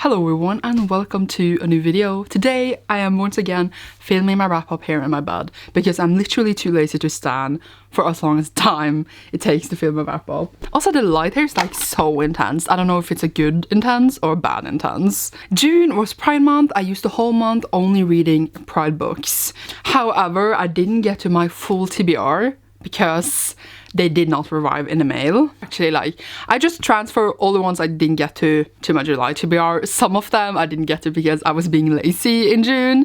Hello everyone and welcome to a new video. Today I am once again filming my wrap up here in my bed because I'm literally too lazy to stand for as long as time it takes to film a wrap up. Also the light here is like so intense. I don't know if it's a good intense or bad intense. June was Pride month. I used the whole month only reading Pride books. However, I didn't get to my full TBR because they did not arrive in the mail. Actually, I just transfer all the ones I didn't get to my July TBR. Some of them I didn't get to because I was being lazy in June,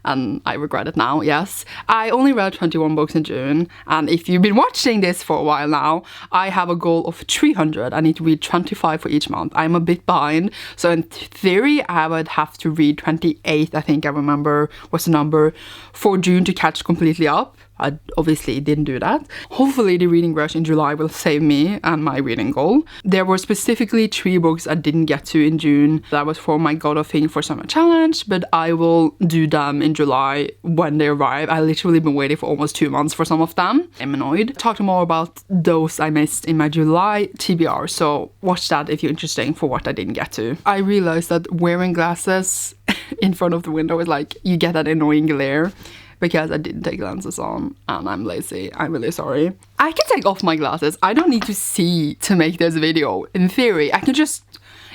and I regret it now, yes. I only read 21 books in June, and if you've been watching this for a while now, I have a goal of 300. I need to read 25 for each month. I'm a bit behind, so in theory, I would have to read 28, I think I remember was the number, for June to catch completely up. I obviously didn't do that. Hopefully the reading rush in July will save me and my reading goal. There were specifically 3 books I didn't get to in June. That was for my God of Thing for Summer Challenge, but I will do them in July when they arrive. I literally been waiting for almost 2 months for some of them. I'm annoyed. Talk more about those I missed in my July TBR, so watch that if you're interested for what I didn't get to. I realized that wearing glasses in front of the window is like, you get that annoying glare, because I didn't take lenses on and I'm lazy. I'm really sorry. I can take off my glasses. I don't need to see to make this video. In theory, I can just,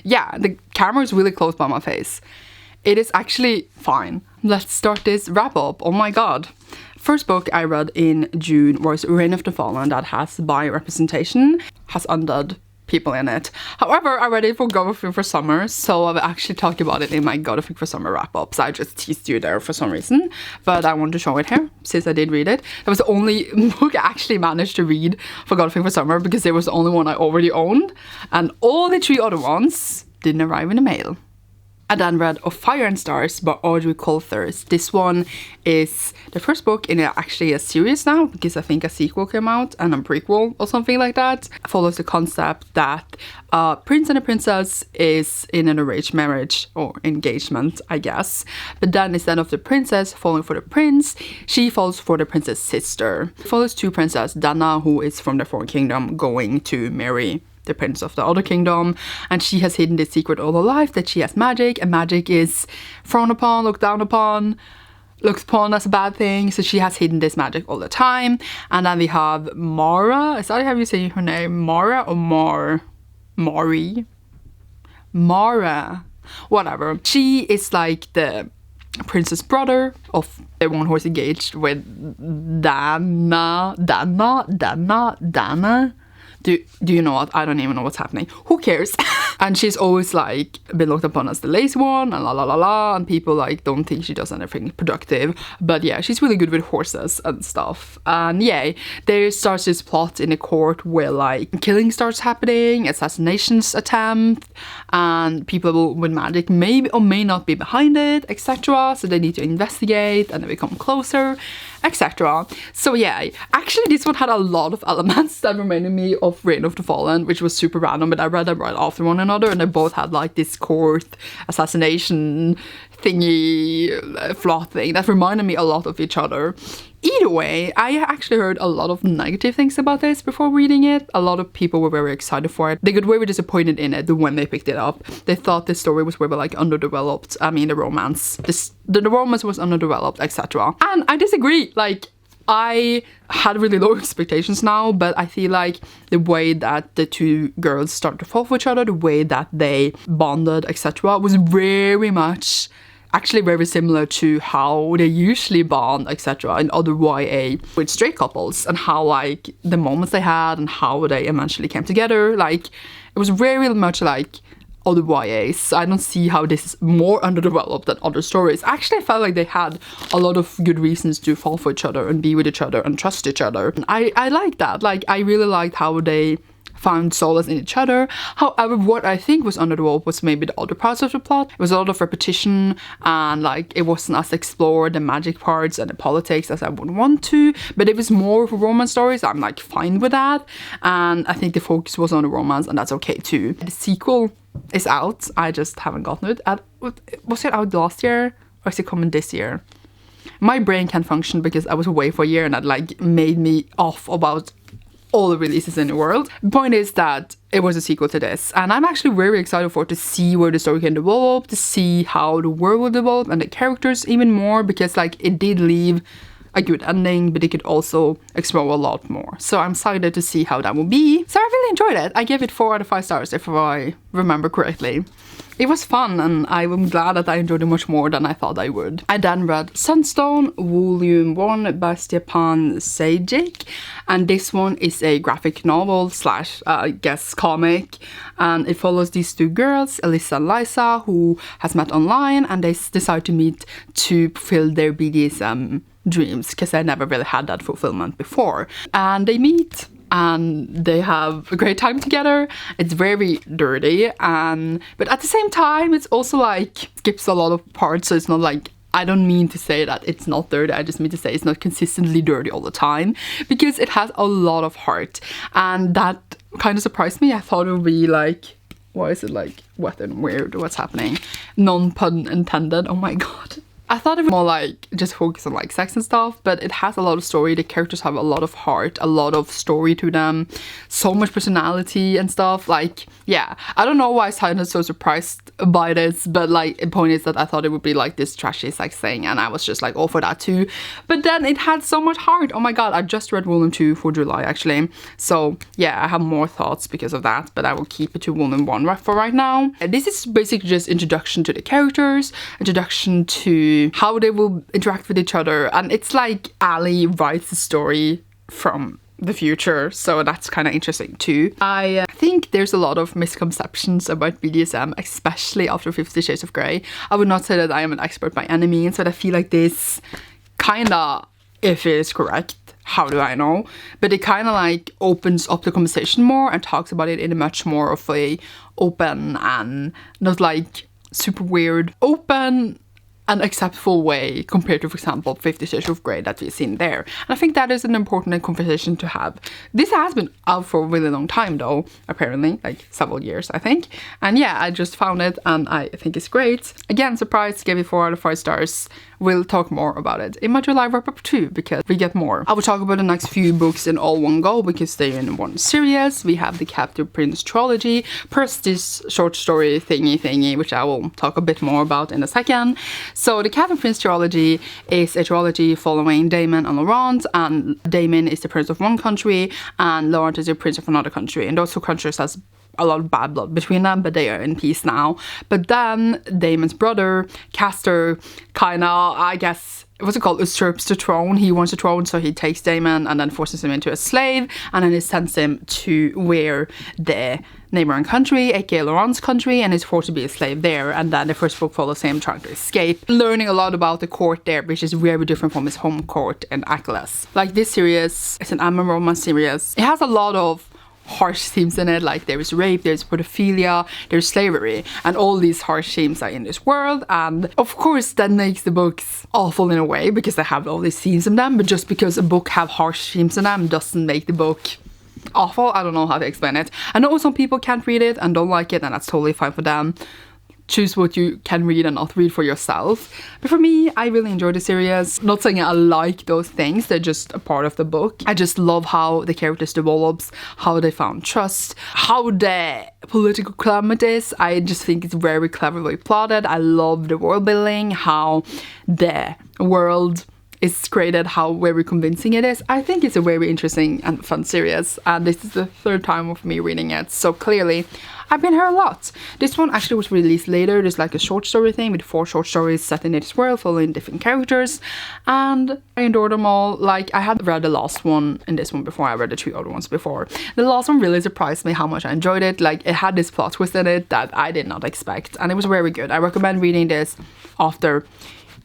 yeah, the camera is really close by my face. It is actually fine. Let's start this wrap up. Oh my god. First book I read in June was Reign of the Fallen, that has bi representation, has undead people in it. However, I read it for God of Thing for Summer, so I've actually talked about it in my God of Thing for Summer wrap-up, so I just teased you there for some reason, but I want to show it here, since I did read it. That was the only book I actually managed to read for God of Thing for Summer, because it was the only one I already owned, and all the 3 other ones didn't arrive in the mail. I then read Of Fire and Stars by Audrey Coulthurst. This one is the first book in actually a series now, because I think a sequel came out and a prequel or something like that. It follows the concept that a prince and a princess is in an arranged marriage or engagement, I guess. But then instead of the princess falling for the prince, she falls for the princess' sister. It follows 2 princesses, Dana, who is from the Foreign Kingdom, going to marry the prince of the other kingdom, and she has hidden this secret all her life, that she has magic, and magic is frowned upon, looked down upon, looked upon as a bad thing, so she has hidden this magic all the time. And then we have Mara. Is that how you say her name? Mara or Mari? Mara. Whatever. She is like the princess brother of the one who is engaged with Dana. Do you know what? I don't even know what's happening. Who cares? And she's always like been looked upon as the lazy one and la la la la, and people like don't think she does anything productive. But yeah, she's really good with horses and stuff. And yeah, there starts this plot in the court where like killing starts happening, assassinations attempt, and people with magic may or may not be behind it, etc. So they need to investigate and they become closer, etc. So yeah, actually this one had a lot of elements that reminded me of Reign of the Fallen, which was super random, but I read them right after one another, and they both had like this court assassination thingy plot thing that reminded me a lot of each other. Either way, I actually heard a lot of negative things about this before reading it. A lot of people were very excited for it. They got very disappointed in it when they picked it up. They thought the story was very like underdeveloped. I mean, the romance. The romance was underdeveloped, etc. And I disagree. Like, I had really low expectations now, but I feel like the way that the 2 girls started to fall for each other, the way that they bonded, etc., was very much actually very similar to how they usually bond, etc., in other YA with straight couples, and how like the moments they had and how they eventually came together. Like, it was very much like other YAs. I don't see how this is more underdeveloped than other stories. Actually, I felt like they had a lot of good reasons to fall for each other and be with each other and trust each other. I like that. Like, I really liked how they found solace in each other. However, what I think was underdeveloped was maybe the other parts of the plot. It was a lot of repetition, and like it wasn't as explored, the magic parts and the politics, as I would want to, but it was more for romance stories. I'm like fine with that, and I think the focus was on the romance, and that's okay too. The sequel is out. I just haven't gotten it. Was it out last year, or is it coming this year? My brain can't function because I was away for a year, and that like made me off about all the releases in the world. The point is that it was a sequel to this, and I'm actually very excited for it, to see where the story can develop, to see how the world will develop and the characters even more, because like it did leave a good ending, but it could also explore a lot more. So I'm excited to see how that will be. So I really enjoyed it. I gave it 4 out of 5 stars if I remember correctly. It was fun, and I'm glad that I enjoyed it much more than I thought I would. I then read Sandstone Volume 1 by Stepan Sajic, and this one is a graphic novel slash, I guess, comic, and it follows these 2 girls, Alyssa and Liza, who has met online, and they decide to meet to fulfill their BDSM dreams, because I never really had that fulfillment before. And they meet and they have a great time together. It's very dirty, but at the same time it's also like skips a lot of parts, so it's not like, I don't mean to say that it's not dirty, I just mean to say it's not consistently dirty all the time, because it has a lot of heart, and that kind of surprised me. I thought it would be like, why is it like wet and weird, what's happening? Non-pun intended, oh my god. I thought it was more like just focus on like sex and stuff, but it has a lot of story. The characters have a lot of heart, a lot of story to them, so much personality and stuff. Like, yeah, I don't know why I sounded so surprised by this, but like the point is that I thought it would be like this trashy sex thing, and I was just like all for that too. But then it had so much heart. Oh my god, I just read Volume 2 for July actually. So yeah, I have more thoughts because of that, but I will keep it to Volume 1 for right now. And this is basically just introduction to the characters, introduction to how they will interact with each other, and it's like Ali writes the story from the future, so that's kind of interesting too. I think there's a lot of misconceptions about BDSM, especially after 50 Shades of Grey. I would not say that I am an expert by any means, but I feel like this kind of, if it is correct, how do I know? But it kind of like opens up the conversation more and talks about it in a much more of a open and not like super weird, open an acceptable way compared to, for example, 50 Shades of Grey that we've seen there. And I think that is an important conversation to have. This has been out for a really long time though, apparently, like several years, I think. And yeah, I just found it and I think it's great. Again, surprised, gave it 4 out of 5 stars. We'll talk more about it in my July wrap-up too, because we get more. I will talk about the next few books in all one go, because they're in one series. We have the Captive Prince Trilogy, plus this short story thingy, which I will talk a bit more about in a second. So the Captive Prince Trilogy is a trilogy following Damon and Laurent, and Damon is the prince of one country, and Laurent is the prince of another country, and those 2 countries has a lot of bad blood between them, but they are in peace now. But then Damon's brother, Castor, kinda, I guess, what's it called, usurps the throne. He wants the throne, so he takes Damon and then forces him into a slave, and then he sends him to where the neighboring country, aka Laurent's country, and is forced to be a slave there. And then the first book follows him trying to escape, learning a lot about the court there, which is very different from his home court in Achilles. Like, this series is an anime romance series. It has a lot of harsh themes in it, like there is rape, there's pedophilia, there's slavery, and all these harsh themes are in this world. And of course that makes the books awful in a way, because they have all these themes in them, but just because a book have harsh themes in them doesn't make the book awful. I don't know how to explain it. I know some people can't read it and don't like it, and that's totally fine for them. Choose what you can read and not read for yourself. But for me, I really enjoy the series. Not saying I like those things, they're just a part of the book. I just love how the characters develops, how they found trust, how the political climate is. I just think it's very cleverly plotted. I love the world building, how the world is created, how very convincing it is. I think it's a very interesting and fun series, and this is the 3rd time of me reading it, so clearly I've been here a lot. This one actually was released later. There's like a short story thing with 4 short stories set in this world, following different characters, and I adore them all. Like, I had read the last one and this one before. I read the 2 other ones before. The last one really surprised me how much I enjoyed it. Like, it had this plot twist in it that I did not expect, and it was very good. I recommend reading this after,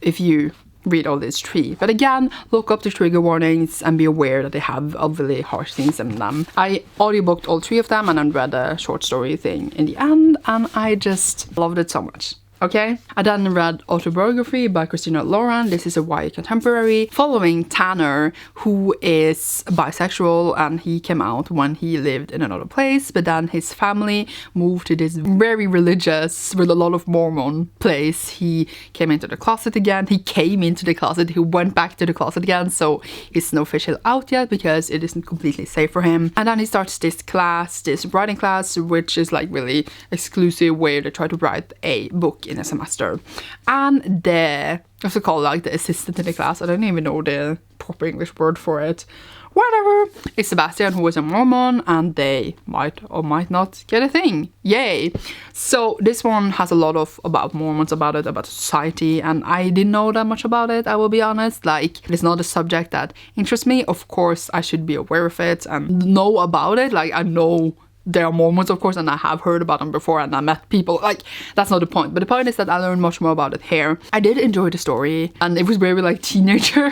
if you read all these 3. But again, look up the trigger warnings and be aware that they have really harsh things in them. I audiobooked all 3 of them and then read a short story thing in the end, and I just loved it so much. okay? I then read Autobiography by Christina Lauren. This is a YA contemporary following Tanner, who is bisexual, and he came out when he lived in another place, but then his family moved to this very religious, with a lot of Mormon place. He came into the closet again. He went back to the closet again, so it's not officially out yet because it isn't completely safe for him. And then he starts this writing class, which is like really exclusive, where they try to write a book in a semester. And what's it called, like the assistant in the class, I don't even know the proper English word for it, whatever, it's Sebastian, who is a Mormon, and they might or might not get a thing. Yay! So this one has a lot about Mormons, about society, and I didn't know that much about it, I will be honest. Like, it's not a subject that interests me. Of course, I should be aware of it and know about it. Like, I know there are Mormons, of course, and I have heard about them before, and I met people. Like, that's not the point. But the point is that I learned much more about it here. I did enjoy the story, and it was very, like, teenager.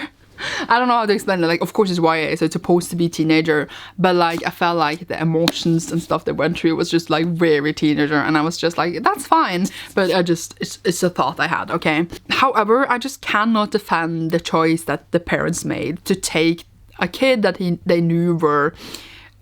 I don't know how to explain it. Like, of course it's YA, so it's supposed to be teenager, but like I felt like the emotions and stuff they went through was just like very teenager, and I was just like, that's fine. But it's a thought I had, okay? However, I just cannot defend the choice that the parents made to take a kid that they knew were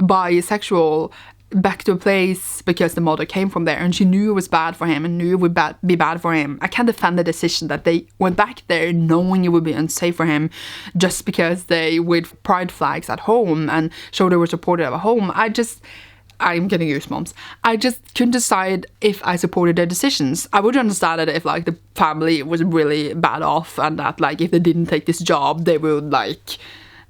bisexual back to a place because the mother came from there and she knew it was bad for him and knew it would be bad for him. I can't defend the decision that they went back there knowing it would be unsafe for him just because they waved pride flags at home and showed they were supportive at home. I'm getting goosebumps. I just couldn't decide if I supported their decisions. I would understand it if like the family was really bad off and that like if they didn't take this job they would like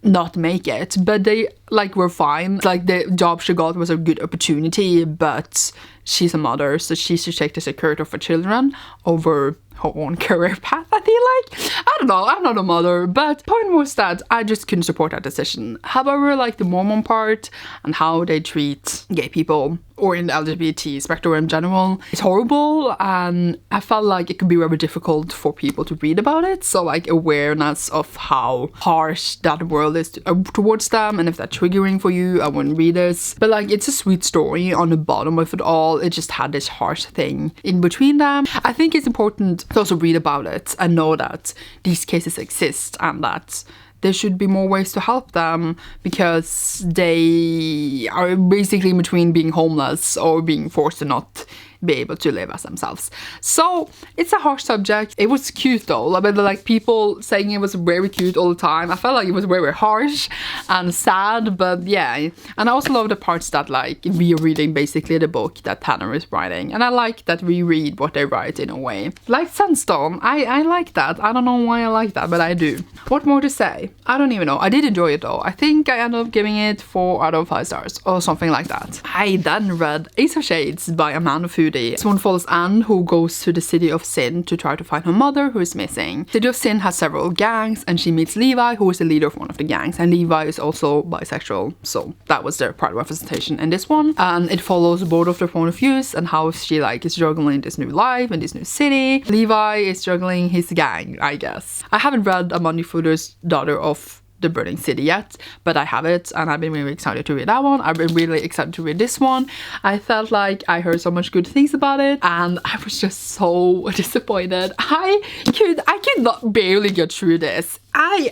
not make it, but they like were fine. Like the job she got was a good opportunity, but she's a mother, so she should take the security of her children over her own career path, I feel like. I don't know, I'm not a mother, but the point was that I just couldn't support that decision. However, like the Mormon part and how they treat gay people or in the LGBT spectrum in general, it's horrible, and I felt like it could be very difficult for people to read about it. So like awareness of how harsh that world is towards them, and if that's triggering for you, I wouldn't read this. But like it's a sweet story on the bottom of it all. It just had this harsh thing in between them. I think it's important to also read about it and know that these cases exist and that there should be more ways to help them because they are basically in between being homeless or being forced to not be able to live as themselves. So it's a harsh subject. It was cute though. I mean, like people saying it was very cute all the time. I felt like it was very harsh and sad, but yeah. And I also love the parts that like we are reading basically the book that Tanner is writing, and I like that we read what they write in a way. Like Sandstone, I like that. I don't know why I like that, but I do. What more to say? I don't even know. I did enjoy it though. I think I ended up giving it 4 out of 5 stars or something like that. I then read Ace of Shades by Amanda Foody. This one follows Anne, who goes to the City of Sin to try to find her mother, who is missing. City of Sin has several gangs, and she meets Levi, who is the leader of one of the gangs, and Levi is also bisexual, so that was their pride representation in this one. And it follows both of their point of views and how she like is juggling this new life in this new city. Levi is juggling his gang, I guess. I haven't read Amanda Fooder's Daughter of the Burning City yet, but I have it, and I've been really excited to read that one. I've been really excited to read this one. I felt like I heard so much good things about it, and I was just so disappointed. I could not barely get through this. I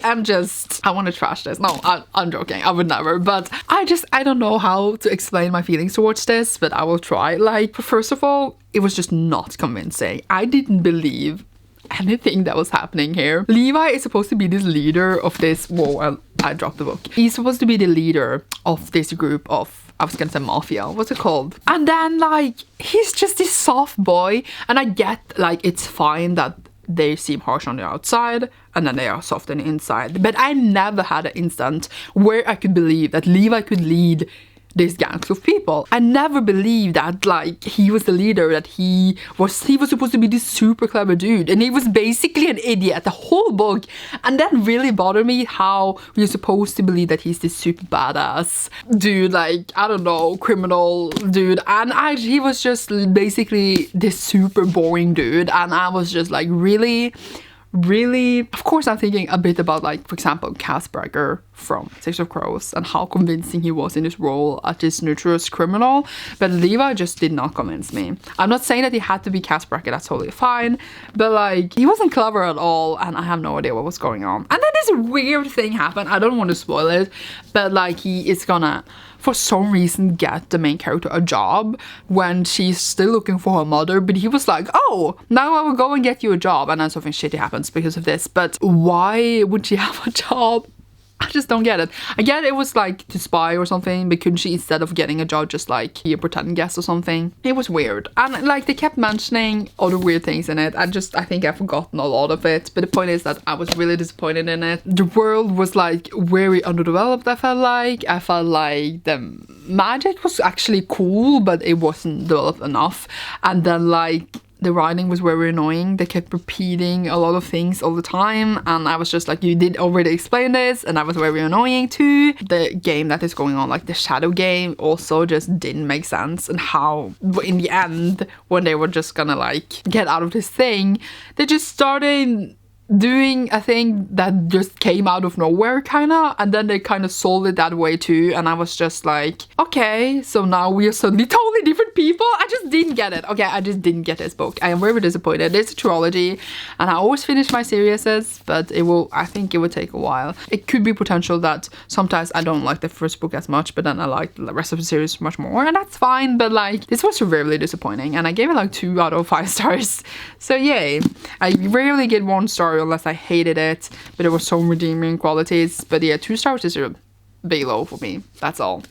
want to trash this. No, I'm joking. I would never, but I don't know how to explain my feelings towards this, but I will try. Like, first of all, it was just not convincing. I didn't believe anything that was happening here. Levi is supposed to be this leader of this, whoa, I dropped the book. He's supposed to be the leader of this group of, I was gonna say mafia, what's it called? And then like, he's just this soft boy, and I get like, it's fine that they seem harsh on the outside and then they are soft on the inside, but I never had an instant where I could believe that Levi could lead this gangs of people. I never believed that like he was the leader, that he was supposed to be this super clever dude, and he was basically an idiot the whole book. And that really bothered me, how we're supposed to believe that he's this super badass dude, like I don't know, criminal dude, and he was just basically this super boring dude, and I was just like, really really, of course I'm thinking a bit about, like, for example, Casper from Six of Crows and how convincing he was in his role as this notorious criminal, but Levi just did not convince me. I'm not saying that he had to be Casper, that's totally fine, but like, he wasn't clever at all, and I have no idea what was going on. And then this weird thing happened, I don't want to spoil it, but like, he is gonna for some reason get the main character a job when she's still looking for her mother, but he was like, oh, now I will go and get you a job, and then something shitty happens because of this. But why would she have a job? I just don't get it. I get it was like to spy or something, but couldn't she, instead of getting a job, just like be a pretend guest or something? It was weird. And like, they kept mentioning other weird things in it. I think I've forgotten a lot of it, but the point is that I was really disappointed in it. The world was like very underdeveloped, I felt like the magic was actually cool, but it wasn't developed enough. And then like, the writing was very annoying. They kept repeating a lot of things all the time, and I was just like, you did already explain this, and that was very annoying too. The game that is going on, like the shadow game, also just didn't make sense, and how in the end, when they were just gonna like get out of this thing, they just started doing a thing that just came out of nowhere kinda, and then they kind of solved it that way too, and I was just like, okay, so now we are suddenly totally different people. I just didn't get it. Okay, I just didn't get this book. I am very disappointed. It's a trilogy, and I always finish my series, but I think it will take a while. It could be potential that sometimes I don't like the first book as much, but then I like the rest of the series much more, and that's fine. But like, this was really disappointing, and I gave it like 2 out of 5 stars. So yay. I rarely get 1 star unless I hated it, but there were some redeeming qualities. But yeah, 2 stars is a big low for me. That's all.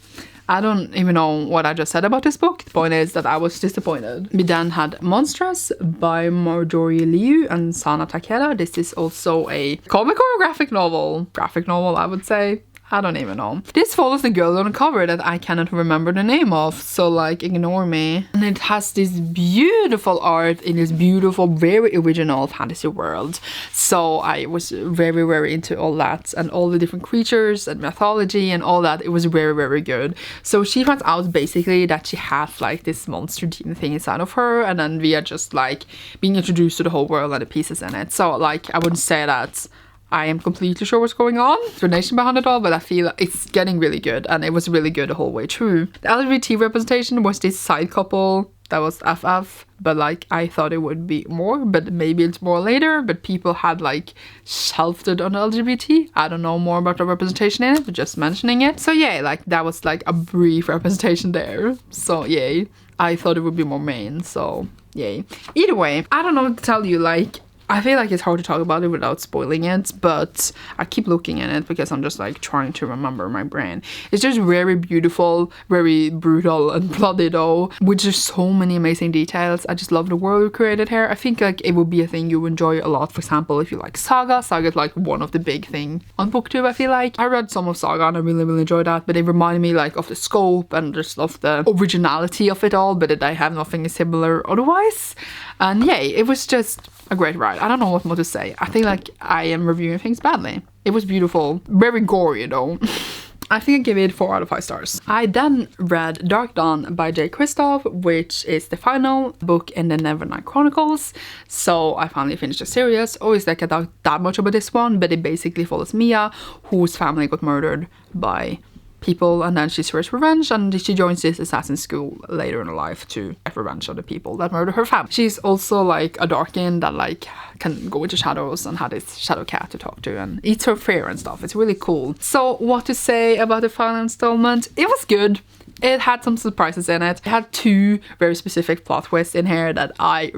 I don't even know what I just said about this book. The point is that I was disappointed. We then had Monstrous by Marjorie Liu and Sana Takeda. This is also a comic or graphic novel. Graphic novel, I would say. I don't even know. This follows the girl on the cover that I cannot remember the name of, so like, ignore me. And it has this beautiful art in this beautiful, very original fantasy world. So I was very, very into all that, and all the different creatures and mythology and all that. It was very, very good. So she finds out basically that she has like this monster demon thing inside of her, and then we are just like being introduced to the whole world and the pieces in it. So like, I wouldn't say that I am completely sure what's going on, explanation behind it all, but I feel it's getting really good, and it was really good the whole way through. The LGBT representation was this side couple that was FF, but like, I thought it would be more, but maybe it's more later, but people had like shelved it on LGBT. I don't know more about the representation in it, but just mentioning it. So yeah, like, that was like a brief representation there. So yay. I thought it would be more main, so yay. Either way, I don't know what to tell you, like, I feel like it's hard to talk about it without spoiling it, but I keep looking at it because I'm just like trying to remember my brain. It's just very beautiful, very brutal and bloody though, with just so many amazing details. I just love the world created here. I think like it would be a thing you enjoy a lot. For example, if you like Saga. Saga is like one of the big thing on BookTube, I feel like. I read some of Saga and I really, really enjoyed that, but it reminded me like of the scope and just of the originality of it all, but I have nothing similar otherwise. And yeah, it was just a great ride. I don't know what more to say. I think like I am reviewing things badly. It was beautiful. Very gory though. I think I give it 4 out of 5 stars. I then read Dark Dawn by Jay Kristoff, which is the final book in the Nevernight Chronicles. So I finally finished the series. Always like I thought that much about this one, but it basically follows Mia, whose family got murdered by people, and then she swears revenge, and she joins this assassin school later in her life to get revenge on the people that murder her family. She's also like a Darkin that like can go into shadows and had this shadow cat to talk to and eats her fare and stuff. It's really cool. So what to say about the final installment? It was good. It had some surprises in it. It had 2 very specific plot twists in here that I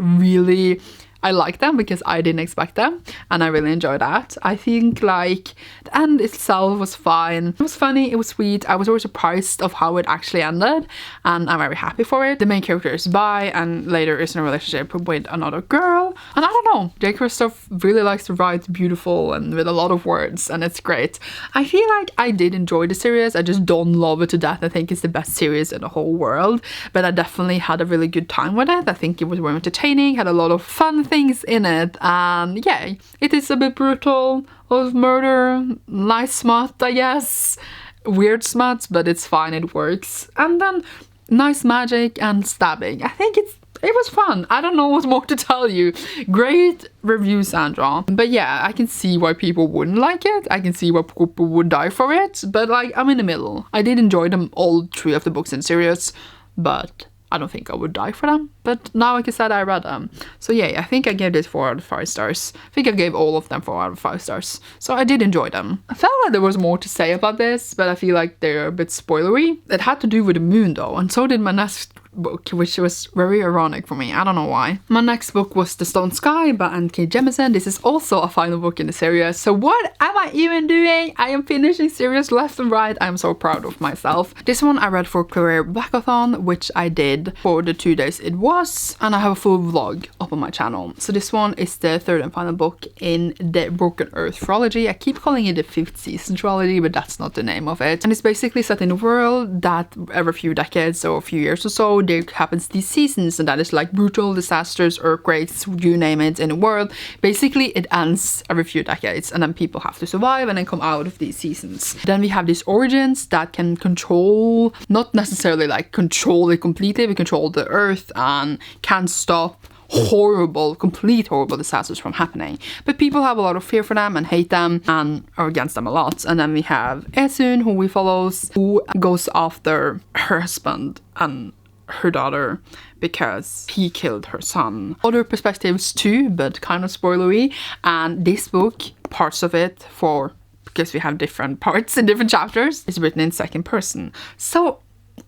like them because I didn't expect them, and I really enjoyed that. I think like the end itself was fine. It was funny, it was sweet. I was always surprised of how it actually ended, and I'm very happy for it. The main character is bi and later is in a relationship with another girl, and I don't know, Jay Kristoff really likes to write beautiful and with a lot of words, and it's great. I feel like I did enjoy the series. I just don't love it to death. I think it's the best series in the whole world, but I definitely had a really good time with it. I think it was very entertaining, had a lot of fun things in it, and yeah, it is a bit brutal, of murder, nice smut, I guess, weird smut, but it's fine, it works, and then nice magic and stabbing. I think it's it was fun. I don't know what more to tell you. Great review, Sandra. But yeah, I can see why people wouldn't like it. I can see why people would die for it. But like, I'm in the middle. I did enjoy them, all 3 of the books in series, but I don't think I would die for them. But now, like I said, I read them. So yeah, I think I gave this 4 out of 5 stars. I think I gave all of them 4 out of 5 stars. So I did enjoy them. I felt like there was more to say about this, but I feel like they're a bit spoilery. It had to do with the moon though, and so did my next book, which was very ironic for me. I don't know why. My next book was The Stone Sky by N.K. Jemisin. This is also a final book in the series. So what am I even doing? I am finishing series left and right. I'm so proud of myself. This one I read for Career Blackathon, which I did for the 2 days it was, and I have a full vlog up on my channel. So this one is the 3rd and final book in the Broken Earth Trilogy. I keep calling it the 5th season trilogy, but that's not the name of it. And it's basically set in a world that every few decades or a few years or so, there happens these seasons, and that is like brutal disasters, earthquakes, you name it, in the world. Basically it ends every few decades, and then people have to survive and then come out of these seasons. Then we have these origins that can control, not necessarily like control it completely, but control the earth and can stop complete horrible disasters from happening. But people have a lot of fear for them and hate them and are against them a lot. And then we have Esun, who we follow, who goes after her husband and her daughter because he killed her son. Other perspectives too, but kind of spoilery. And this book, parts of it, because we have different parts in different chapters, is written in 2nd person. So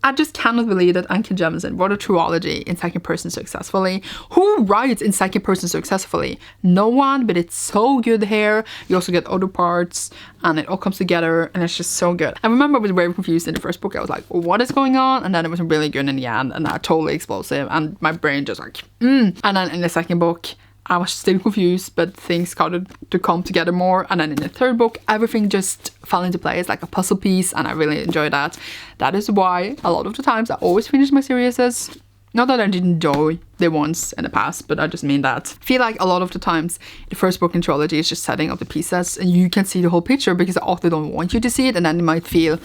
I just cannot believe that N.K. Jemisin wrote a trilogy in 2nd person successfully. Who writes in 2nd person successfully? No one, but it's so good here. You also get other parts and it all comes together and it's just so good. I remember I was very confused in the first book. I was like, what is going on? And then it was really good in the end, and totally explosive, and my brain just like, And then in the 2nd book, I was still confused, but things started to come together more. And then in the 3rd book, everything just fell into place like a puzzle piece, and I really enjoyed that. That is why a lot of the times I always finish my series. Not that I didn't enjoy the ones in the past, but I just mean that. I feel like a lot of the times the first book in trilogy is just setting up the pieces and you can see the whole picture because the author don't want you to see it, and then it might feel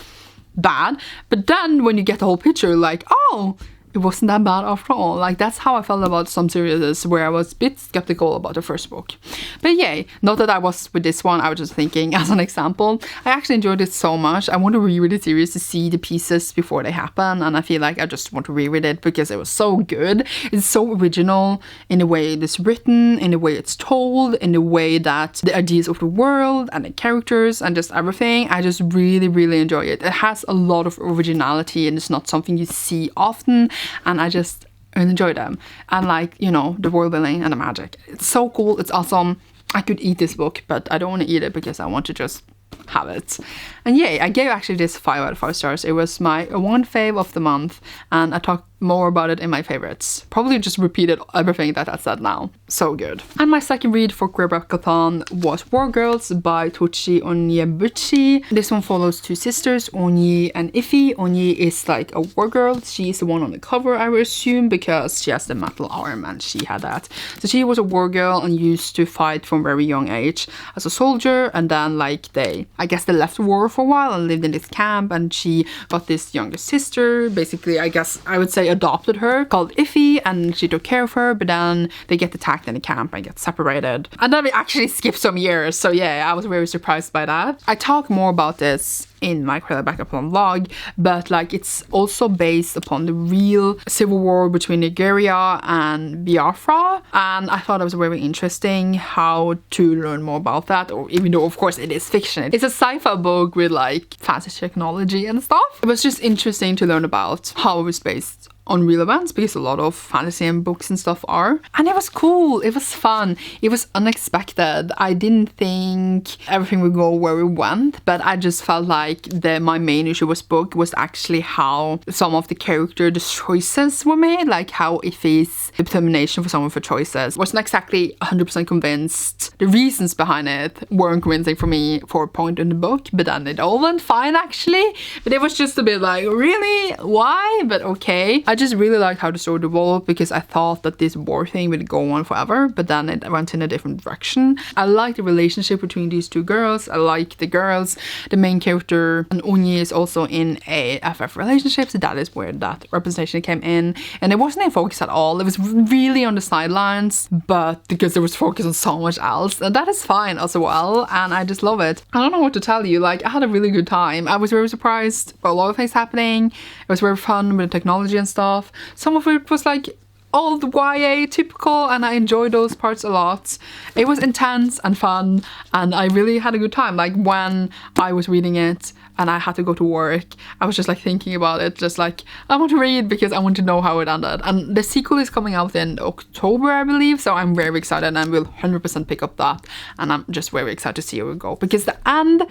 bad. But then when you get the whole picture, like, oh, it wasn't that bad after all. Like, that's how I felt about some series where I was a bit skeptical about the first book. But yay, not that I was with this one, I was just thinking as an example. I actually enjoyed it so much. I want to reread the series to see the pieces before they happen, and I feel like I just want to reread it because it was so good. It's so original in the way it is written, in the way it's told, in the way that the ideas of the world and the characters and just everything. I just really, really enjoy it. It has a lot of originality and it's not something you see often. And I just enjoy them. And like, you know, the world building and the magic. It's so cool. It's awesome. I could eat this book, but I don't want to eat it because I want to just have it. And yay, I gave actually this 5 out of 5 stars. It was my one fave of the month, and I talked more about it in my favorites. Probably just repeated everything that I said now. So good. And my second read for Queer Blackathon was War Girls by Tochi Onyebuchi. This one follows 2 sisters, Onyi and Iffy. Onyi is like a war girl. She's the one on the cover, I would assume, because she has the metal arm and she had that. So she was a war girl and used to fight from a very young age as a soldier, and then like they left war for a while and lived in this camp, and she got this younger sister, basically I guess I would say adopted her, called Iffy, and she took care of her, but then they get attacked in the camp and get separated. And then we actually skip some years, so yeah, I was very surprised by that. I talk more about this in my Queer Blackathon vlog, but like it's also based upon the real civil war between Nigeria and Biafra, and I thought it was very interesting how to learn more about that, or even though of course it is fiction. It's a sci-fi book with like fancy technology and stuff. It was just interesting to learn about how it was based on real events, because a lot of fantasy and books and stuff are. And it was cool, it was fun, it was unexpected. I didn't think everything would go where it went, but I just felt like my main issue with book was actually how some of the choices were made, like how Iffy's determination for some of her choices. Wasn't exactly 100% convinced. The reasons behind it weren't convincing for me for a point in the book, but then it all went fine actually. But it was just a bit like, really? Why? But okay. I I just really liked how the story developed because I thought that this war thing would go on forever, but then it went in a different direction. I like the relationship between these two girls. I like the girls. The main character, and Onyi, is also in a FF relationship, so that is where that representation came in. And it wasn't in focus at all. It was really on the sidelines, but because there was focus on so much else, and that is fine as well, and I just love it. I don't know what to tell you, like I had a really good time. I was very surprised by a lot of things happening. It was very fun with the technology and stuff. Some of it was like old YA typical, and I enjoyed those parts a lot. It was intense and fun, and I really had a good time. Like when I was reading it and I had to go to work, I was just like thinking about it, just like I want to read because I want to know how it ended. And the sequel is coming out in October, I believe, so I'm very excited and will 100% pick up that, and I'm just very excited to see how it go because the end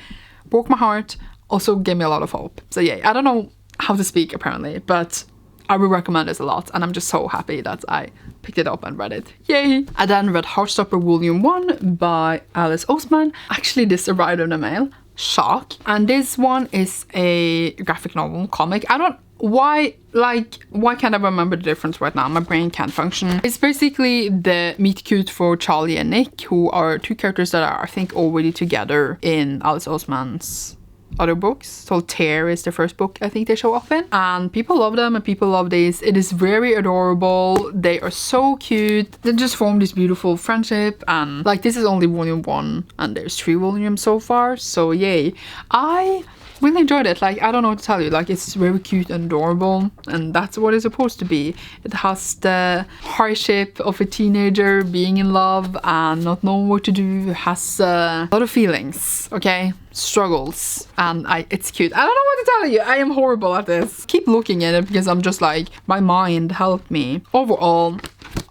broke my heart, also gave me a lot of hope. So yeah, I don't know how to speak apparently, but I will recommend this a lot, and I'm just so happy that I picked it up and read it. Yay! I then read Housestopper Volume 1 by Alice Oseman. Actually, this arrived in the mail. Shock. And this one is a graphic novel comic. I don't... Why can't I remember the difference right now? My brain can't function. It's basically the meet cute for Charlie and Nick, who are two characters that are, I think, already together in Alice Oseman's other books. Solitaire is the first book I think they show up in, and people love them and people love this. It is very adorable. They are so cute. They just form this beautiful friendship, and like this is only volume 1 and there's 3 volumes so far, so yay. I really enjoyed it. Like I don't know what to tell you, like it's very cute and adorable, and that's what it's supposed to be. It has the hardship of a teenager being in love and not knowing what to do. It has a lot of feelings, okay, struggles, and it's cute. I don't know what to tell you. I am horrible at this. Keep looking at it because I'm just like, my mind helped me. Overall,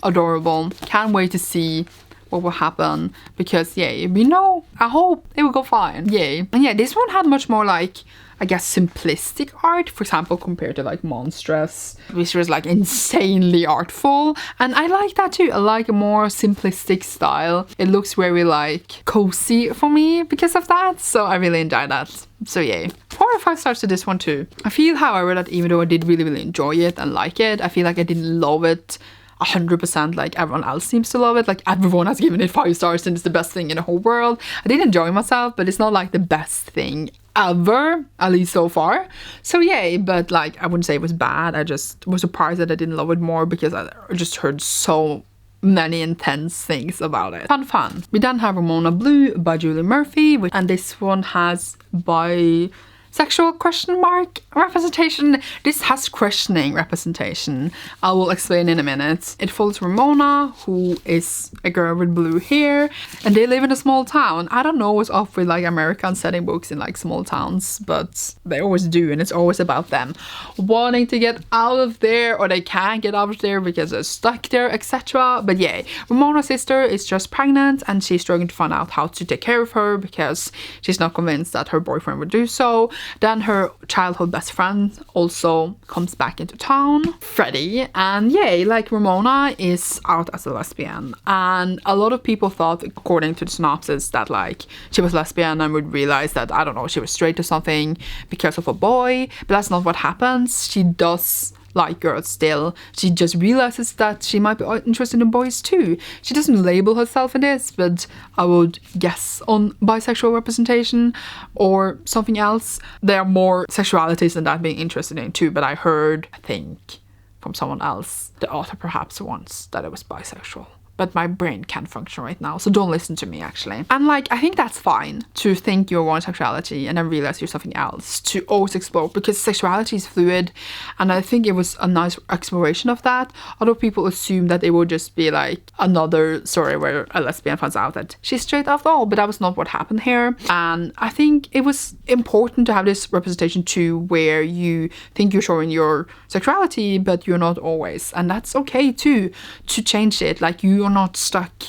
adorable. Can't wait to see what will happen because yay, we know, I hope it will go fine. Yay. And yeah, this one had much more like, I guess, simplistic art, for example, compared to like Monstrous, which was like insanely artful, and I like that too. I like a more simplistic style. It looks very like cozy for me because of that, so I really enjoy that. So yay. 4 or 5 stars to this one too. I feel, however, that even though I did really enjoy it and like it, I feel like I didn't love it 100% like everyone else seems to love it. Like everyone has given it 5 stars and it's the best thing in the whole world. I did enjoy myself, but it's not like the best thing ever, at least so far. So yay, but like I wouldn't say it was bad. I just was surprised that I didn't love it more because I just heard so many intense things about it. Fun. We then have Ramona Blue by Julie Murphy, and this one has bisexual question mark representation. This has questioning representation. I will explain in a minute. It follows Ramona, who is a girl with blue hair, and they live in a small town. I don't know what's up with like American setting books in like small towns, but they always do, and it's always about them wanting to get out of there, or they can't get out of there because they're stuck there, etc. But yeah, Ramona's sister is just pregnant, and she's struggling to find out how to take care of her because she's not convinced that her boyfriend would do so. Then her childhood best friend also comes back into town, Freddie, and yay, like Ramona is out as a lesbian, and a lot of people thought, according to the synopsis, that like she was lesbian and would realize that, I don't know, she was straight or something because of a boy, but that's not what happens. She does like girls still. She just realizes that she might be interested in boys too. She doesn't label herself in this, but I would guess on bisexual representation or something else. There are more sexualities than that being interested in too, but I heard, I think, from someone else, the author perhaps once, that it was bisexual. But my brain can't function right now, so don't listen to me actually. And like, I think that's fine to think you're one sexuality and then realize you're something else, to always explore, because sexuality is fluid, and I think it was a nice exploration of that. Other people assume that it would just be like another story where a lesbian finds out that she's straight after all, but that was not what happened here. And I think it was important to have this representation too, where you think you're showing your sexuality, but you're not always, and that's okay too, to change it. Like, you're not stuck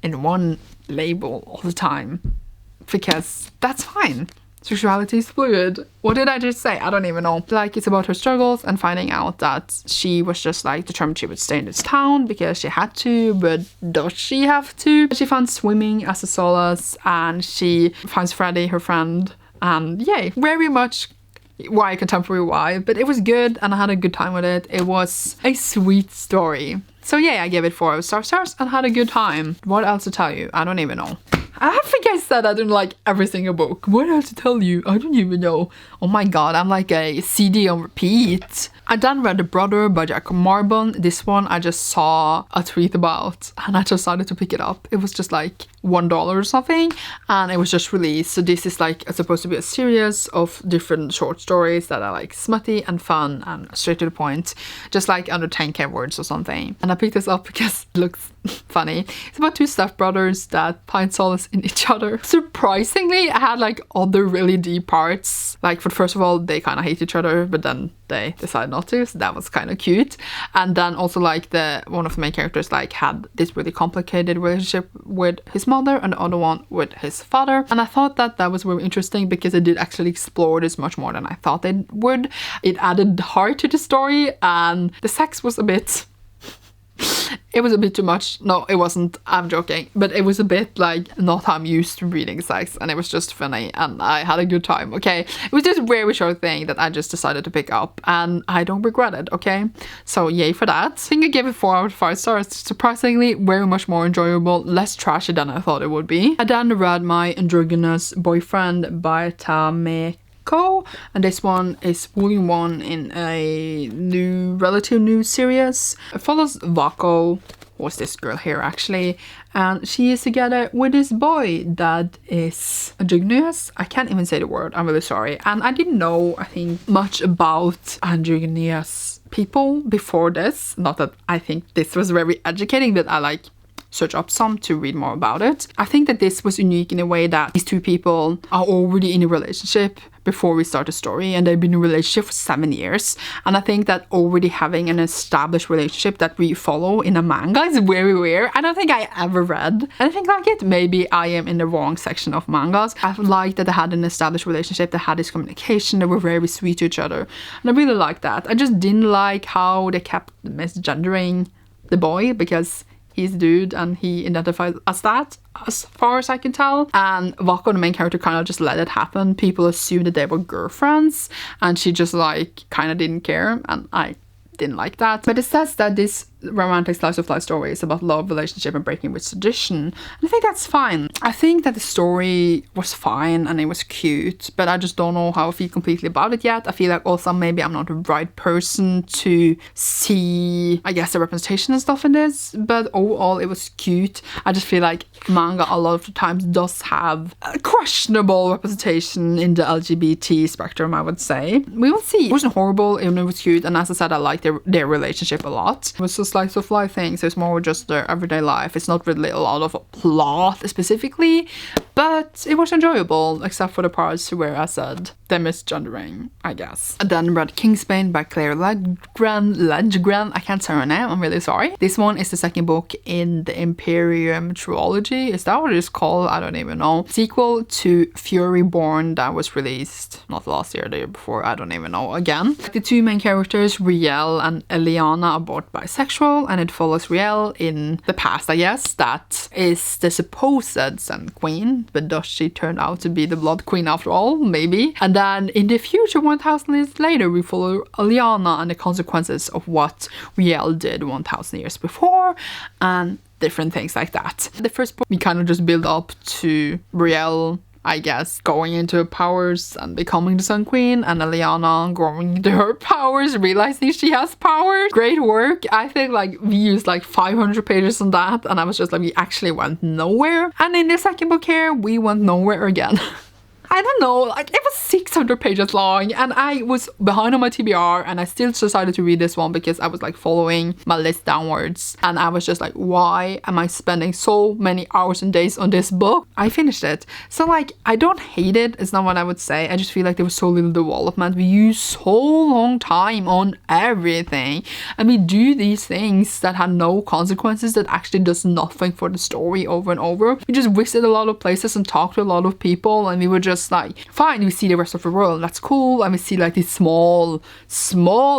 in one label all the time, because that's fine. Sexuality is fluid. What did I just say? I don't even know. Like, it's about her struggles and finding out that she was just like determined she would stay in this town because she had to, but does she have to? She finds swimming as a solace, and she finds Freddie, her friend, and yay, very much YA contemporary vibe, but it was good and I had a good time with it. It was a sweet story. So yeah, I gave it 4 stars and had a good time. What else to tell you? I don't even know. I think I said I didn't like every single book. What else to tell you? I don't even know. Oh my god, I'm like a CD on repeat. I done read The Brother by Jack Marbon. This one I just saw a tweet about and I decided to pick it up. It was just like $1 or something and it was just released. So this is like supposed to be a series of different short stories that are like smutty and fun and straight to the point, just like under 10k words or something. And I picked this up because it looks funny. It's about 2 stepbrothers that find solace in each other. Surprisingly, I had like other really deep parts. Like for first of all, they kind of hate each other, but then they decide not to, so that was kind of cute. And then also like one of the main characters like had this really complicated relationship with his mother and the other one with his father, and I thought that was very interesting because it did actually explore this much more than I thought it would. It added heart to the story and the sex was a bit it was a bit too much. No, it wasn't. I'm joking. But it was a bit like not how I'm used to reading sex, and it was just funny and I had a good time, okay? It was just a very short thing that I just decided to pick up and I don't regret it, okay? So yay for that. I think I gave it 4 out of 5 stars. Surprisingly, very much more enjoyable, less trashy than I thought it would be. I then read My Androgynous Boyfriend by Tame, and this one is volume 1 in a relative new series. It follows Vako, who's this girl here actually, and she is together with this boy that is androgynous. I can't even say the word, I'm really sorry. And I didn't know, I think, much about androgynous people before this. Not that I think this was very educating, but I like search up some to read more about it. I think that this was unique in a way that these 2 people are already in a relationship before we start the story, and they've been in a relationship for 7 years. And I think that already having an established relationship that we follow in a manga is very rare. I don't think I ever read anything like it. Maybe I am in the wrong section of mangas. I liked that they had an established relationship, they had this communication, they were very sweet to each other, and I really liked that. I just didn't like how they kept misgendering the boy because he's a dude and he identifies as that, as far as I can tell. And Vako, the main character, kind of just let it happen. People assumed that they were girlfriends and she just like kind of didn't care, and I didn't like that. But it says that this romantic slice of life story is about love, relationship and breaking with tradition, and I think that's fine. I think that the story was fine and it was cute, but I just don't know how I feel completely about it yet. I feel like also maybe I'm not the right person to see, I guess, the representation and stuff in this, but overall it was cute. I just feel like manga a lot of the times does have a questionable representation in the LGBT spectrum, I would say. We will see. It wasn't horrible, even though it was cute, and as I said, I liked their relationship a lot. It was just slice of life things. It's more just their everyday life. It's not really a lot of plot specifically, but it was enjoyable, except for the parts where I said the misgendering, I guess. I then read Kingspain by Claire Ledgren. I can't say her name, I'm really sorry. This one is the second book in the Imperium Trilogy. Is that what it is called? I don't even know. Sequel to Fury Born that was released not last year, the year before, I don't even know again. The 2 main characters, Riel and Eliana, are both bisexual, and it follows Riel in the past, I guess. That is the supposed Sand Queen, but does she turn out to be the Blood Queen after all? Maybe. And then in the future, 1000 years later, we follow Eliana and the consequences of what Riel did 1000 years before, and different things like that. The first book, we kind of just build up to Riel, I guess, going into her powers and becoming the Sun Queen, and Eliana growing into her powers, realizing she has powers. Great work. I think like we used like 500 pages on that, and I was just like, we actually went nowhere. And in the second book here, we went nowhere again. I don't know, like it was 600 pages long and I was behind on my TBR, and I still decided to read this one because I was like following my list downwards, and I was just like, why am I spending so many hours and days on this book? I finished it. So like, I don't hate it, it's not what I would say. I just feel like there was so little development. We use so long time on everything, and we do these things that have no consequences, that actually does nothing for the story over and over. We just visit a lot of places and talk to a lot of people, and we were just like, fine, we see the rest of the world, that's cool, and we see like these small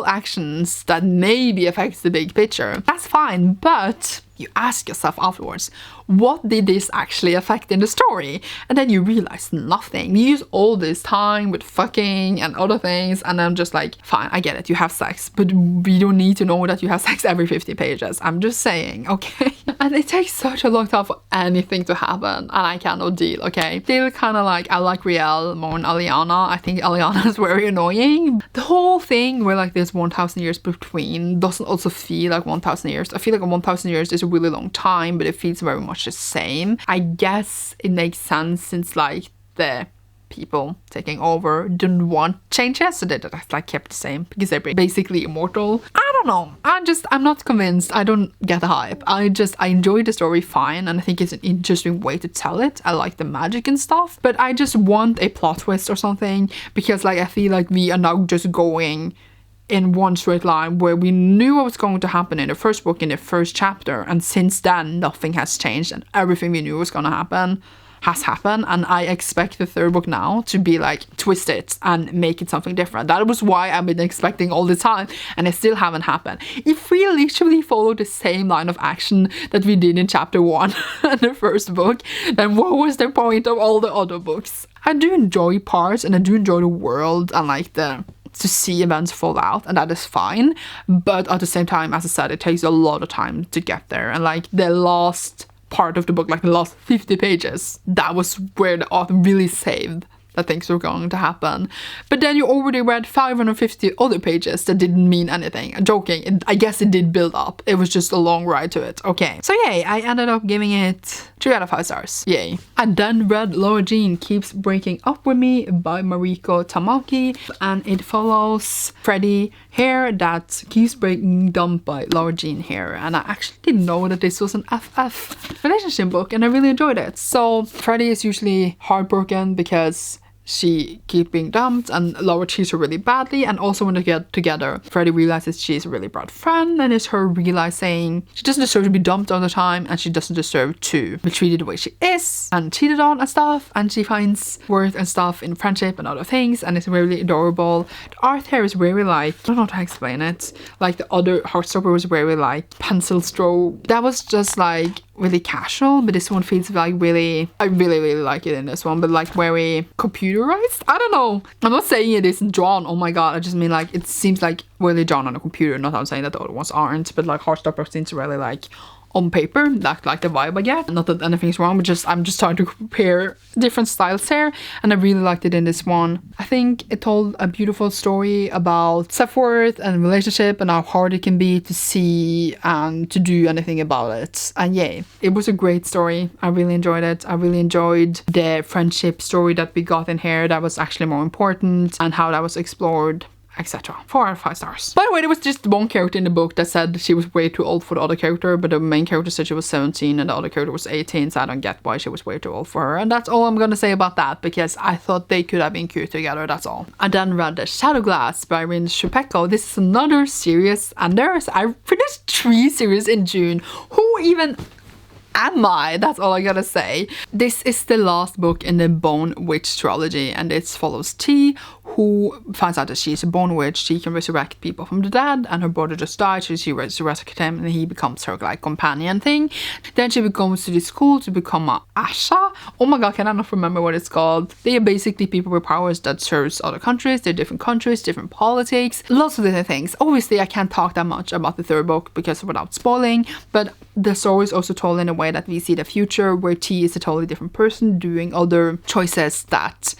actions that maybe affects the big picture. That's fine, but you ask yourself afterwards, what did this actually affect in the story? And then you realize nothing. You use all this time with fucking and other things, and I'm just like, fine, I get it, you have sex, but we don't need to know that you have sex every 50 pages. I'm just saying, okay? And it takes such a long time for anything to happen, and I cannot deal, okay? Still kind of like, I like Riel more than Aliana. I think Aliana is very annoying. The whole thing where like there's 1,000 years between doesn't also feel like 1,000 years. I feel like 1,000 years is a really long time, but it feels very much the same. I guess it makes sense since like the people taking over didn't want changes, so they just like kept the same because they're basically immortal. I don't know. I'm not convinced. I don't get the hype. I enjoy the story fine, and I think it's an interesting way to tell it. I like the magic and stuff, but I just want a plot twist or something, because like I feel like we are now just going in one straight line where we knew what was going to happen in the first book, in the first chapter, and since then nothing has changed, and everything we knew was going to happen has happened. And I expect the third book now to be like twist it and make it something different. That was why I've been expecting all the time, and it still haven't happened. If we literally follow the same line of action that we did in chapter 1 in the first book, then what was the point of all the other books? I do enjoy parts, and I do enjoy the world and like to see events fall out, and that is fine, but at the same time, as I said, it takes a lot of time to get there. And like the last part of the book, like the last 50 pages, that was where the author really saved that things were going to happen. But then you already read 550 other pages that didn't mean anything. I'm joking. I guess it did build up. It was just a long ride to it. Okay. So yay, I ended up giving it 3 out of 5 stars. Yay. I then read Laura Jean Keeps Breaking Up With Me by Mariko Tamaki, and it follows Freddie here that keeps being dumped by Laura Jean here. And I actually didn't know that this was an FF relationship book, and I really enjoyed it. So Freddie is usually heartbroken because she keeps being dumped, and Laura treats her really badly. And also when they get together, Freddie realizes she's a really bad friend, and it's her realizing she doesn't deserve to be dumped all the time, and she doesn't deserve to be treated the way she is and cheated on and stuff, and she finds worth and stuff in friendship and other things, and it's really adorable. The art here is very like, I don't know how to explain it, like the other Heartstopper was very like pencil stroke. That was just like really casual, but this one feels like really, I really like it in this one, but like very computerized. I don't know, I'm not saying it isn't drawn, oh my god, I just mean like it seems like really drawn on a computer. Not that I'm saying that the other ones aren't, but like Heartstopper seems really like on paper, that's like the vibe I get. Not that anything's wrong, but I'm just trying to compare different styles here, and I really liked it in this one. I think it told a beautiful story about self-worth and relationship, and how hard it can be to see and to do anything about it. And yay, it was a great story. I really enjoyed it. I really enjoyed the friendship story that we got in here. That was actually more important, and how that was explored, etc. 4 out of 5 stars. By the way, there was just one character in the book that said she was way too old for the other character, but the main character said she was 17 and the other character was 18, so I don't get why she was way too old for her. And that's all I'm gonna say about that, because I thought they could have been cute together, that's all. I then read The Shadow Glass by Rin Shupeko. This is another series, and I finished 3 series in June. Who even am I? That's all I gotta say. This is the last book in the Bone Witch trilogy, and it follows T, who finds out that she's a bone witch. She can resurrect people from the dead, and her brother just died, so she resurrects him, and he becomes her like companion thing. Then she goes to the school to become a Asha. Oh my god, can I not remember what it's called? They are basically people with powers that serves other countries. They're different countries, different politics, lots of different things. Obviously I can't talk that much about the third book because without spoiling, but the story is also told in a way that we see the future, where T is a totally different person doing other choices that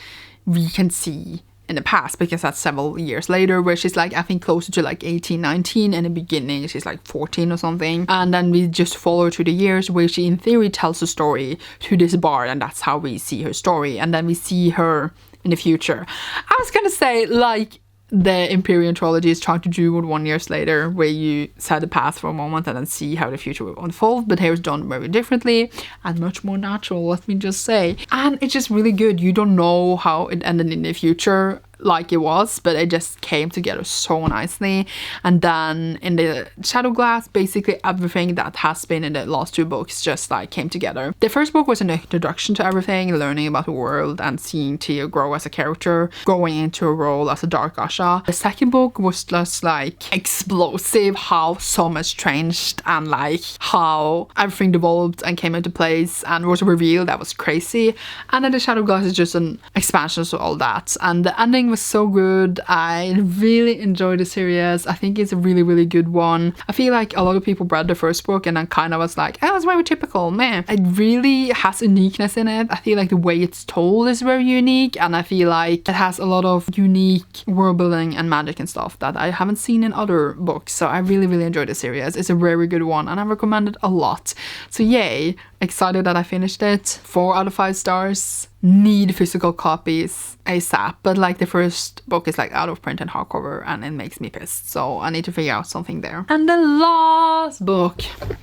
we can see in the past, because that's several years later, where she's like, I think closer to like 18, 19. In the beginning she's like 14 or something, and then we just follow her through the years where she in theory tells a story to this bard, and that's how we see her story. And then we see her in the future. I was gonna say like the Imperial trilogy is trying to do with 1 year later, where you set the past for a moment and then see how the future will unfold, but here it's done very differently and much more natural, let me just say. And it's just really good. You don't know how it ended in the future. like it was, but it just came together so nicely. And then in the Shadow Glass, basically everything that has been in the last 2 books just like came together. The first book was an introduction to everything, learning about the world and seeing Tia grow as a character, growing into a role as a Dark Asha. The second book was just like explosive, how so much changed and like how everything developed and came into place and was revealed. That was crazy. And then the Shadow Glass is just an expansion to all that, and the ending was so good. I really enjoyed the series. I think it's a really, really good one. I feel like a lot of people read the first book and then kind of was like, oh, it's very typical, man. It really has uniqueness in it. I feel like the way it's told is very unique, and I feel like it has a lot of unique world building and magic and stuff that I haven't seen in other books. So I really, really enjoyed the series. It's a very good one and I recommend it a lot. So yay, excited that I finished it. 4 out of 5 stars. Need physical copies ASAP, but like the first book is like out of print and hardcover and it makes me pissed, so I need to figure out something there. And the last book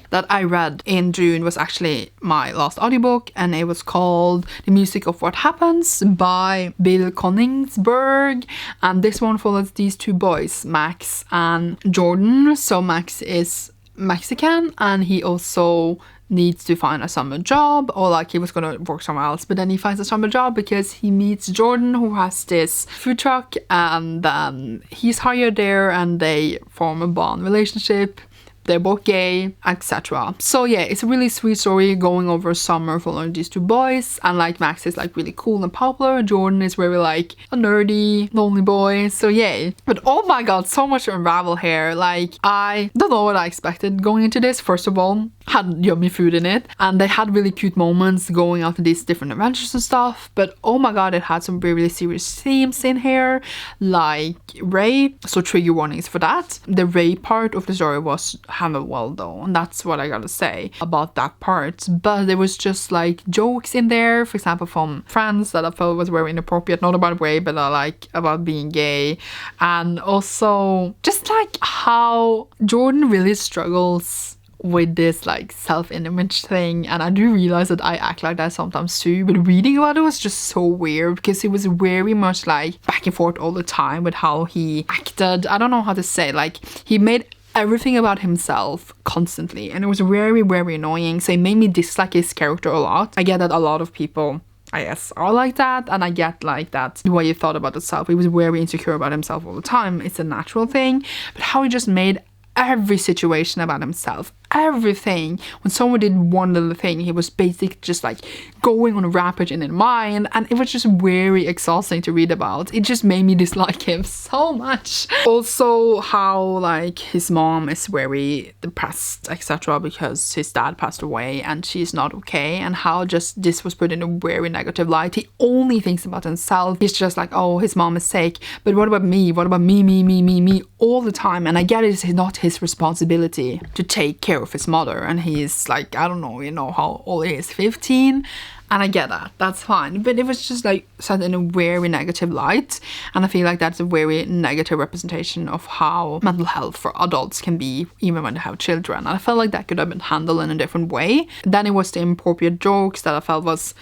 that I read in June was actually my last audiobook, and it was called The Music of What Happens by Bill Koningsberg, and this one follows these 2 boys, Max and Jordan. So Max is Mexican and he also needs to find a summer job, or like he was gonna work somewhere else, but then he finds a summer job because he meets Jordan, who has this food truck, and then he's hired there and they form a bond relationship. They're both gay, etc. So yeah, it's a really sweet story going over summer following these 2 boys, and like Max is like really cool and popular, and Jordan is very like a nerdy, lonely boy. So yay. But oh my god, so much to unravel here. Like, I don't know what I expected going into this. First of all, had yummy food in it, and they had really cute moments going out to these different adventures and stuff, but oh my god, it had some really serious themes in here, like rape, so trigger warnings for that. The rape part of the story was handled well though, and that's what I gotta say about that part. But there was just like jokes in there, for example from friends, that I felt was very inappropriate, not about rape, but like about being gay, and also just like how Jordan really struggles with this like self-image thing, and I do realize that I act like that sometimes too, but reading about it was just so weird because it was very much like back and forth all the time with how he acted. I don't know how to say, like he made everything about himself constantly, and it was very, very annoying, so it made me dislike his character a lot. I get that a lot of people, I guess, are like that, and I get like that the way he thought about himself. He was very insecure about himself all the time. It's a natural thing, but how he just made every situation about himself, everything. When someone did one little thing, he was basically just like going on a rampage in his mind, and it was just very exhausting to read about. It just made me dislike him so much. Also how like his mom is very depressed, etc., because his dad passed away and she's not okay, and how just this was put in a very negative light. He only thinks about himself. He's just like, oh, his mom is sick, but what about me? What about me all the time? And I get it's not his responsibility to take care of his mother, and he's like, I don't know, you know how old he is, 15, and I get that, that's fine, but it was just like set in a very negative light, and I feel like that's a very negative representation of how mental health for adults can be, even when they have children, and I felt like that could have been handled in a different way. Then it was the inappropriate jokes that I felt was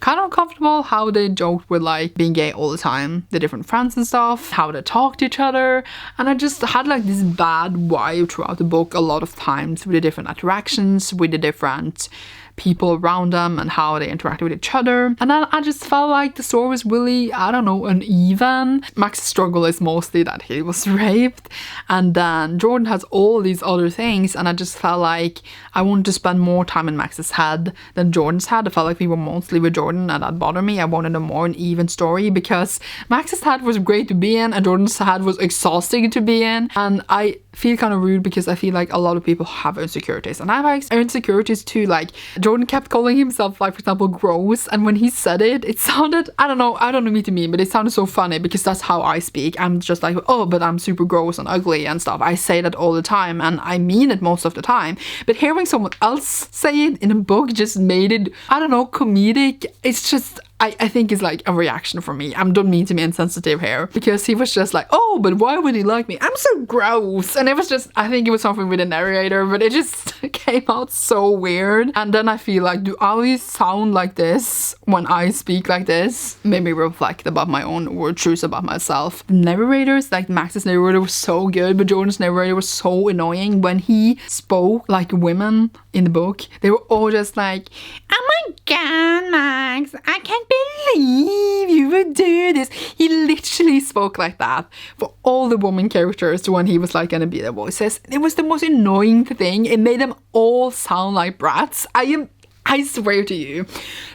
kind of uncomfortable, how they joked with like being gay all the time, the different friends and stuff, how they talk to each other, and I just had like this bad vibe throughout the book a lot of times with the different interactions with the different people around them and how they interacted with each other. And then I just felt like the story was really, I don't know, uneven. Max's struggle is mostly that he was raped, and then Jordan has all these other things, and I just felt like I wanted to spend more time in Max's head than Jordan's head. I felt like we were mostly with Jordan, and that bothered me. I wanted a more uneven story because Max's head was great to be in and Jordan's head was exhausting to be in, and I feel kind of rude because I feel like a lot of people have insecurities, and I have insecurities too. Like Jordan kept calling himself, like for example, gross, and when he said it, it sounded, I don't know me to mean, but it sounded so funny because that's how I speak. I'm just like, oh, but I'm super gross and ugly and stuff. I say that all the time and I mean it most of the time, but hearing someone else say it in a book just made it, I don't know, comedic. It's just, I think it's like a reaction from me. I don't mean to be insensitive here, because he was just like, oh, but why would he like me? I'm so gross. And it was just, I think it was something with the narrator, but it just came out so weird. And then I feel like, do I always sound like this when I speak like this? Maybe reflect about my own word truths about myself. The narrators, like Max's narrator was so good, but Jordan's narrator was so annoying. When he spoke like women in the book, they were all just like, oh my god, Max, I can't believe you would do this. He literally spoke like that for all the woman characters when he was like gonna be their voices. It was the most annoying thing. It made them all sound like brats. I swear to you.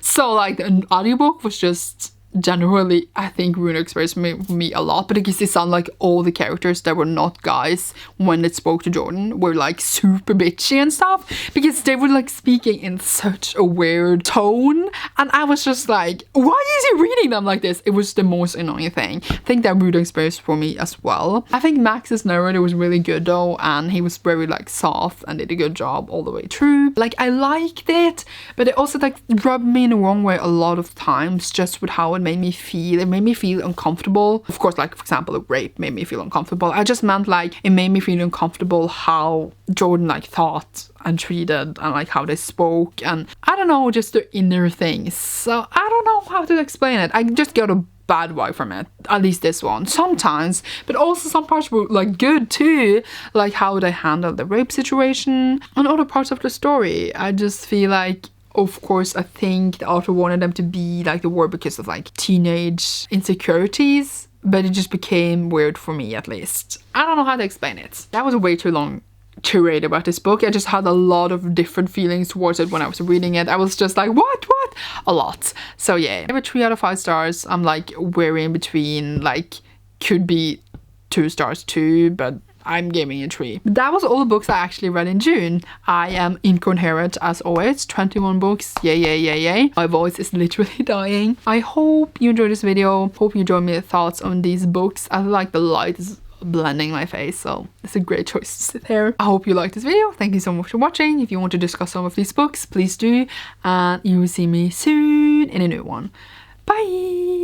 So like the audiobook was just generally, I think, ruined experience for me a lot, but because they sound like all the characters that were not guys when it spoke to Jordan were like super bitchy and stuff, because they were like speaking in such a weird tone, and I was just like, why is he reading them like this? It was the most annoying thing. I think that ruined experience for me as well. I think Max's narrator was really good though, and he was very like soft and did a good job all the way through. Like, I liked it, but it also like rubbed me in the wrong way a lot of times, just with how it made me feel. It made me feel uncomfortable. Of course, like for example, a rape made me feel uncomfortable. I just meant like it made me feel uncomfortable how Jordan like thought and treated, and like how they spoke, and I don't know, just the inner things. So I don't know how to explain it. I just got a bad vibe from it, at least this one sometimes, but also some parts were like good too, like how they handled the rape situation and other parts of the story. I just feel like, of course, I think the author wanted them to be like they were because of like teenage insecurities, but it just became weird for me, at least. I don't know how to explain it. That was way too long to read about this book. I just had a lot of different feelings towards it when I was reading it. I was just like, what? A lot. So yeah, I have a 3 out of 5 stars. I'm like weary in between, like could be 2 stars too, but I'm giving it 3. That was all the books I actually read in June. I am incoherent as always. 21 books. Yay. My voice is literally dying. I hope you enjoyed this video. Hope you enjoyed my thoughts on these books. I feel like the light is blending my face, so it's a great choice to sit here. I hope you liked this video. Thank you so much for watching. If you want to discuss some of these books, please do, and you will see me soon in a new one. Bye!